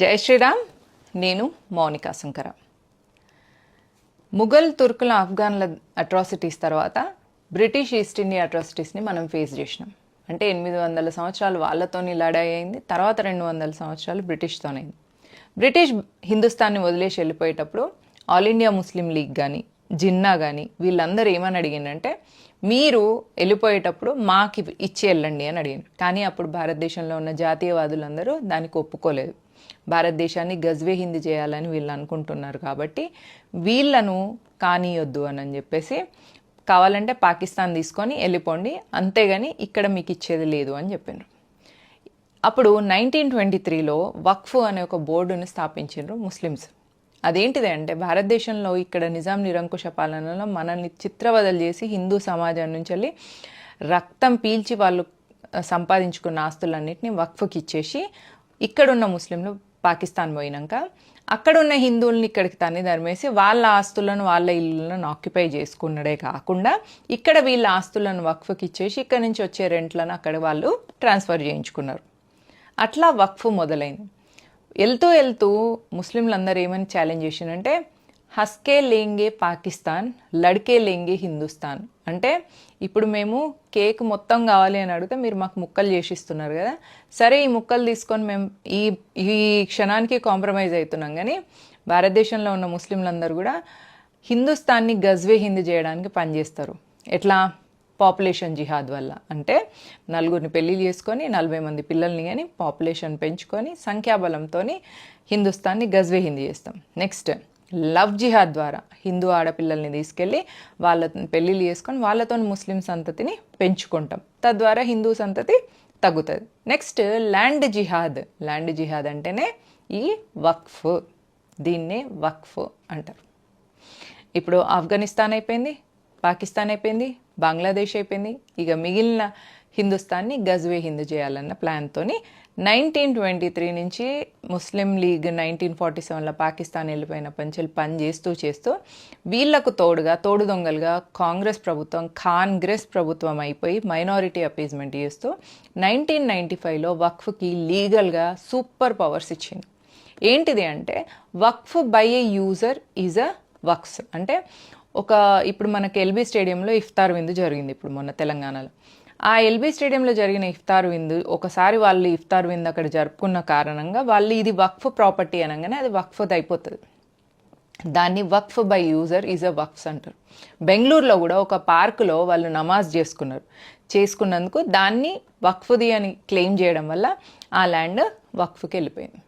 జై శ్రీరామ్. నేను మౌనికా శంకర. ముఘల్ తుర్కుల ఆఫ్ఘన్ల అట్రాసిటీస్ తర్వాత బ్రిటిష్ ఈస్ట్ ఇండియా అట్రాసిటీస్ని మనం ఫేస్ చేసినాం. అంటే 800 సంవత్సరాలు వాళ్ళతోని లడాయి అయింది, తర్వాత 200 సంవత్సరాలు బ్రిటిష్తోనైంది. బ్రిటిష్ హిందుస్థాన్ని వదిలేసి వెళ్ళిపోయేటప్పుడు ఆల్ ఇండియా ముస్లిం లీగ్ కానీ జిన్నా కానీ వీళ్ళందరూ ఏమని అడిగిందంటే, మీరు వెళ్ళిపోయేటప్పుడు మాకు ఇచ్చి వెళ్ళండి అని అడిగింది. కానీ అప్పుడు భారతదేశంలో ఉన్న జాతీయవాదులందరూ దానికి ఒప్పుకోలేదు. భారతదేశాన్ని గజ్వే హిందీ చేయాలని వీళ్ళు అనుకుంటున్నారు, కాబట్టి వీళ్ళను కానీయొద్దు అని చెప్పేసి కావాలంటే పాకిస్తాన్ తీసుకొని వెళ్ళిపోండి, అంతేగాని ఇక్కడ మీకు ఇచ్చేది లేదు అని చెప్పారు. అప్పుడు 1923లో వక్ఫ్ అనే ఒక బోర్డుని స్థాపించారు ముస్లిమ్స్. అదేంటిది అంటే, భారతదేశంలో ఇక్కడ నిజాం నిరంకుశ పాలనలో మనల్ని చిత్రవదలు చేసి హిందూ సమాజం నుంచి వెళ్ళి రక్తం పీల్చి వాళ్ళు సంపాదించుకున్న ఆస్తులన్నింటినీ వక్ఫ్కి ఇచ్చేసి ఇక్కడున్న ముస్లింలు పాకిస్తాన్ పోయినాక అక్కడున్న హిందువుల్ని ఇక్కడికి తన్ని ధర్మేసి వాళ్ళ ఆస్తులను వాళ్ళ ఇళ్ళను ఆక్యుపై చేసుకున్నదే కాకుండా ఇక్కడ వీళ్ళ ఆస్తులను వక్ఫ్కి ఇచ్చేసి ఇక్కడ నుంచి వచ్చే రెంట్లను అక్కడ వాళ్ళు ట్రాన్స్ఫర్ చేయించుకున్నారు. అట్లా వక్ఫ్ మొదలైంది. వెళ్తూ వెళ్తూ ముస్లింలందరూ ఏమని ఛాలెంజ్ చేసిందంటే, హస్కే లేంగే పాకిస్తాన్, లడ్కే లేంగే హిందుస్థాన్. అంటే ఇప్పుడు మేము కేక్ మొత్తం కావాలి అని అడిగితే మీరు మాకు ముక్కలు చేసిస్తున్నారు కదా, సరే ఈ ముక్కలు తీసుకొని మేము ఈ క్షణానికి కాంప్రమైజ్ అవుతున్నాం, కానీ భారతదేశంలో ఉన్న ముస్లింలందరూ కూడా హిందుస్థాన్ని గజ్వే హిందీ చేయడానికి పనిచేస్తారు. ఎట్లా? పాపులేషన్ జిహాద్ వల్ల. అంటే నలుగురిని పెళ్లి చేసుకొని 40 మంది పిల్లల్ని కానీ పాపులేషన్ పెంచుకొని సంఖ్యాబలంతో హిందుస్థాన్ని గజ్వే హిందీ చేస్తాం. నెక్స్ట్ లవ్ జిహాద్ ద్వారా హిందూ ఆడపిల్లల్ని తీసుకెళ్ళి వాళ్ళని పెళ్ళిళ్ళు చేసుకొని వాళ్ళతో ముస్లిం సంతతిని పెంచుకుంటాం, తద్వారా హిందూ సంతతి తగ్గుతుంది. నెక్స్ట్ ల్యాండ్ జిహాద్. ల్యాండ్ జిహాద్ అంటేనే ఈ వక్ఫ్, దీన్నే వక్ఫ్ అంటారు. ఇప్పుడు ఆఫ్ఘనిస్తాన్ అయిపోయింది, పాకిస్తాన్ అయిపోయింది, బంగ్లాదేశ్ అయిపోయింది, ఇక మిగిలిన హిందుస్థాన్ని గజ్వే హిందూ చేయాలన్న ప్లాన్తో 1923 నుంచి ముస్లిం లీగ్ 1947లో పాకిస్తాన్ వెళ్ళిపోయిన పని చేస్తూ వీళ్లకు తోడు దొంగలుగా కాంగ్రెస్ ప్రభుత్వం అయిపోయి మైనారిటీ అపీజ్మెంట్ చేస్తూ 1995లో వక్ఫ్కి లీగల్గా సూపర్ పవర్స్ ఇచ్చింది. ఏంటిది అంటే, waqf by a user is a waqf. అంటే ఇప్పుడు మనకి ఎల్బీ స్టేడియంలో ఇఫ్తార్ విందు జరిగింది ఇప్పుడు మొన్న తెలంగాణలో. ఆ ఎల్బీ స్టేడియంలో జరిగిన ఇఫ్తార్ విందు, ఒకసారి వాళ్ళు ఇఫ్తార్ విందు అక్కడ జరుపుకున్న కారణంగా వాళ్ళు ఇది వక్ఫ్ ప్రాపర్టీ అనగానే అది వక్ఫ్ అయిపోతుంది. దాన్ని వక్ఫ్ బై యూజర్ ఈజ్ అ వక్ఫ్స్ అంటారు. బెంగళూరులో కూడా ఒక పార్కులో వాళ్ళు నమాజ్ చేసుకున్నందుకు దాన్ని వక్ఫ్ది అని క్లెయిమ్ చేయడం వల్ల ఆ ల్యాండ్ వక్ఫ్కి వెళ్ళిపోయింది.